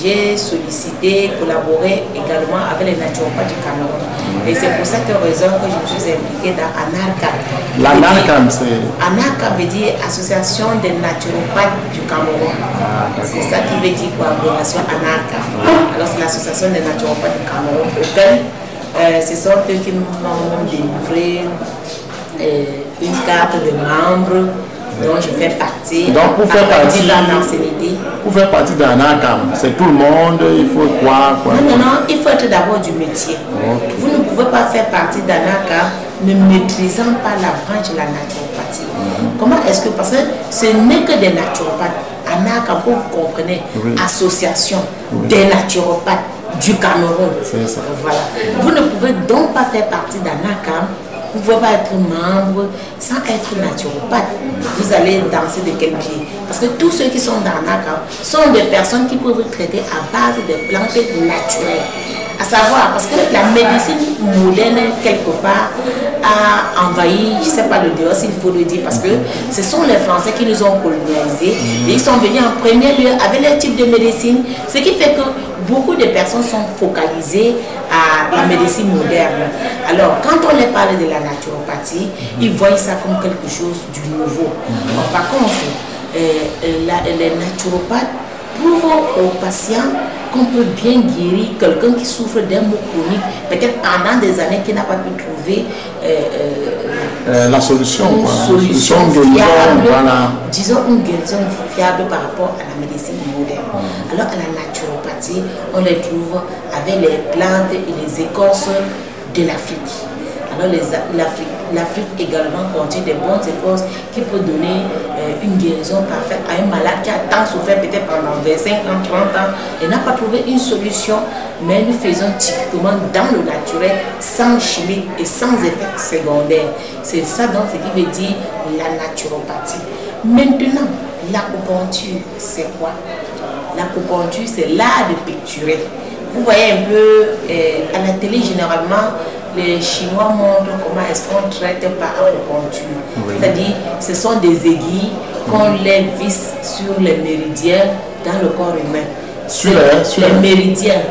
j'ai sollicité, collaboré également avec les naturopathes du Cameroun. Et c'est pour cette raison que je me suis impliquée dans ANARCAM. L'ANARCAM, c'est... ANARCAM veut dire Association des naturopathes du Cameroun. C'est ça qui veut dire collaboration ANARCAM. Alors c'est l'Association des naturopathes du Cameroun, auquel ce sont eux qui m'ont délivré une carte de membre dont je fais partie. Donc pour faire partie de l'ANARCAM, c'est tout le monde, il faut quoi? Non, il faut être d'abord du métier. Okay. Vous ne pouvez pas faire partie d'ANARCAM ne maîtrisant pas la branche de la naturopathie. Comment est-ce que, parce que ce n'est que des naturopathes. ANARCAM, pour vous comprenez, association des naturopathes du Cameroun. Ça. Voilà. Vous ne pouvez donc pas faire partie d'ANARCAM. Vous ne pouvez pas être membre sans être naturopathe. Vous allez danser de quel pied? Parce que tous ceux qui sont dans ANARCAM sont des personnes qui peuvent traiter à base de plantes naturelles. À savoir, parce que la médecine moderne, quelque part, a envahi, je ne sais pas le dire, s'il faut le dire, parce que ce sont les Français qui nous ont colonisés. Et ils sont venus en premier lieu avec leur type de médecine, ce qui fait que beaucoup de personnes sont focalisées à la médecine moderne. Alors, quand on les parle de la naturopathie, ils voient ça comme quelque chose du nouveau. Par contre, les naturopathes, Prouve aux patients qu'on peut bien guérir quelqu'un qui souffre d'un mot chronique, peut-être pendant des années qui n'a pas pu trouver la solution. Une solution fiable, voilà. Disons une guérison fiable par rapport à la médecine moderne. Alors à la naturopathie, on les trouve avec les plantes et les écorces de l'Afrique. Alors l'Afrique également contient des bonnes écorces qui peuvent donner une guérison parfaite à un malade qui a tant souffert peut-être pendant 25 ans, 30 ans et n'a pas trouvé une solution, mais nous faisons typiquement dans le naturel, sans chimie et sans effet secondaire. C'est ça donc ce qui veut dire la naturopathie. Maintenant, l'acupuncture, c'est quoi? L'acupuncture, c'est l'art de picturer. Vous voyez un peu à la télé, généralement, les Chinois montrent comment est-ce qu'on traite par acupuncture. Oui. C'est-à-dire, ce sont des aiguilles qu'on les visse sur les méridiens dans le corps humain. Sur les méridiens.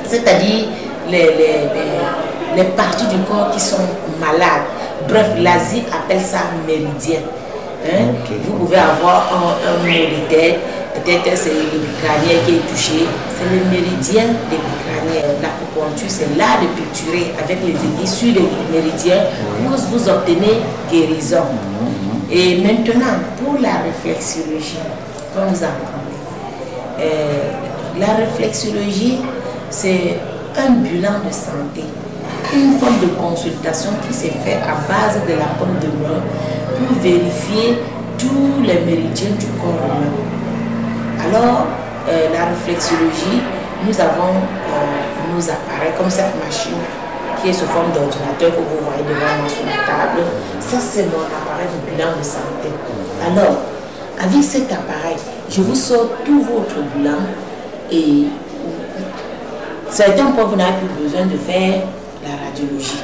C'est-à-dire les parties du corps qui sont malades. Bref, l'Asie appelle ça méridien. Hein? Okay. Vous pouvez avoir un mot de tête. Peut-être c'est le crânien qui est touché, c'est le méridien des crâniens. L'acupuncture, c'est l'art de picturer avec les aiguilles sur les méridiens pour que vous obtenez guérison. Et maintenant, pour la réflexologie, comme vous entendez, la réflexologie, c'est un bilan de santé, une forme de consultation qui s'est faite à base de la pomme de main pour vérifier tous les méridiens du corps humain. Alors, la réflexologie, nous avons nos appareils comme cette machine qui est sous forme d'ordinateur que vous voyez devant moi sur la table. Ça, c'est mon appareil de bilan de santé. Alors, avec cet appareil, je vous sors tout votre bilan et certains fois, vous n'avez plus besoin de faire la radiologie.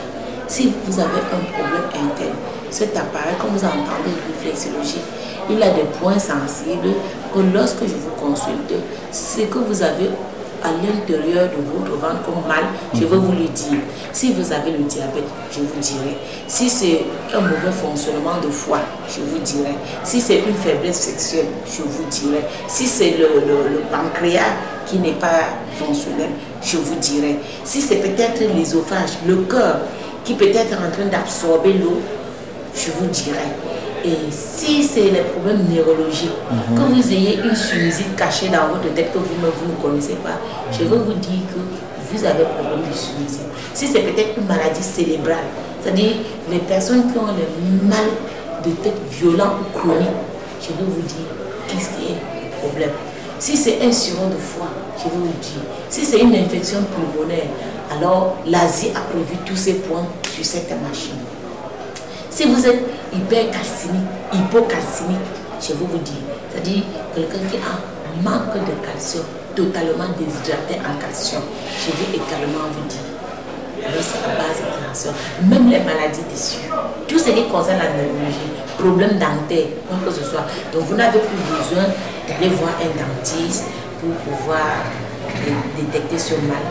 Si vous avez un problème interne, cet appareil, comme vous entendez, la réflexologie, il a des points sensibles que lorsque je vous consulte, ce que vous avez à l'intérieur de votre ventre comme mal, je vais vous le dire. Si vous avez le diabète, je vous dirai. Si c'est un mauvais fonctionnement de foie, je vous dirai. Si c'est une faiblesse sexuelle, je vous dirai. Si c'est le pancréas qui n'est pas fonctionnel, je vous dirai. Si c'est peut-être l'ésophage, le cœur qui peut être en train d'absorber l'eau, je vous dirai. Et si c'est les problèmes neurologiques, que vous ayez une sinusite cachée dans votre tête que vous-même vous ne connaissez pas, je vais vous dire que vous avez problème de sinusite. Si c'est peut-être une maladie cérébrale, c'est-à-dire les personnes qui ont le mal de tête violent ou chronique, je vais vous dire qu'est-ce qui est le problème. Si c'est un sirop de foie, je vais vous dire. Si c'est une infection pulmonaire, alors l'Asie a prévu tous ces points sur cette machine. Si vous êtes hypercalcémique, hypocalcémique, je vais vous dire, c'est-à-dire quelqu'un qui a un manque de calcium, totalement déshydraté en calcium, je vais également vous dire. Alors c'est à base de calcium, même les maladies tissues, tout ce qui concerne la neurologie, problème dentaire, quoi que ce soit. Donc vous n'avez plus besoin d'aller voir un dentiste pour pouvoir détecter ce mal.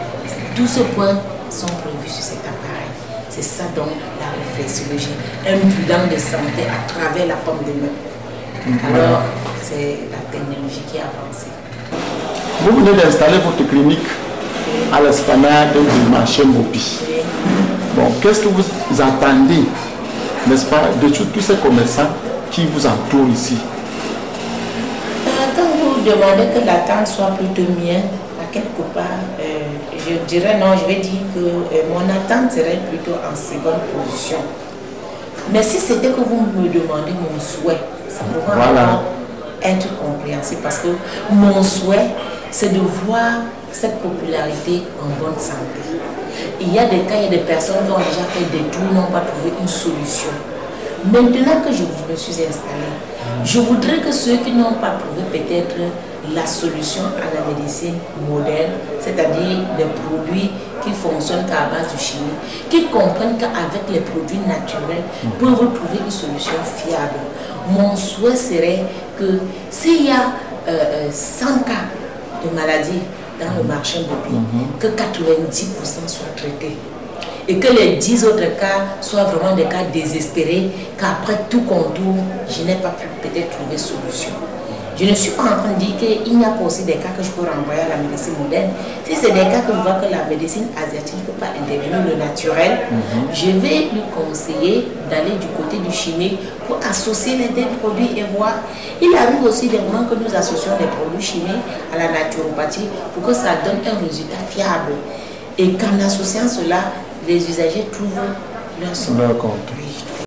Tous ces points sont prévus sur cet appareil. C'est ça donc la réflexologie, un bilan de santé à travers la pomme de main. Alors, c'est la technologie qui a avancé. Vous venez d'installer votre clinique à l'esplanade du marché Mopi. Bon, qu'est-ce que vous attendez, n'est-ce pas, de tous ces commerçants qui vous entourent ici? Quand vous demandez que l'attente soit plutôt mienne, à quelque part, je dirais non, je vais dire que mon attente serait plutôt en seconde position. Mais si c'était que vous me demandez mon souhait, ça pourrait être compréhensible parce que mon souhait, c'est de voir cette popularité en bonne santé. Il y a des cas, il y a des personnes qui ont déjà fait des tours, n'ont pas trouvé une solution. Maintenant que je me suis installée, je voudrais que ceux qui n'ont pas trouvé peut-être la solution à la médecine moderne, c'est-à-dire des produits qui fonctionnent qu'à base de chimie, qui comprennent qu'avec les produits naturels, peuvent trouver une solution fiable. Mon souhait serait que s'il y a 100 cas de maladies dans le marché de pays, que 90% soient traités. Et que les 10 autres cas soient vraiment des cas désespérés, qu'après tout contour, je n'ai pas pu peut-être trouver solution. Je ne suis pas en train de dire qu'il n'y a pas aussi des cas que je peux renvoyer à la médecine moderne. Si c'est des cas que je vois que la médecine asiatique ne peut pas intervenir le naturel, je vais lui conseiller d'aller du côté du chimique pour associer les deux produits et voir. Il arrive aussi des moments que nous associons les produits chimiques à la naturopathie pour que ça donne un résultat fiable. Et qu'en associant cela, les usagers trouvent leur son. D'accord.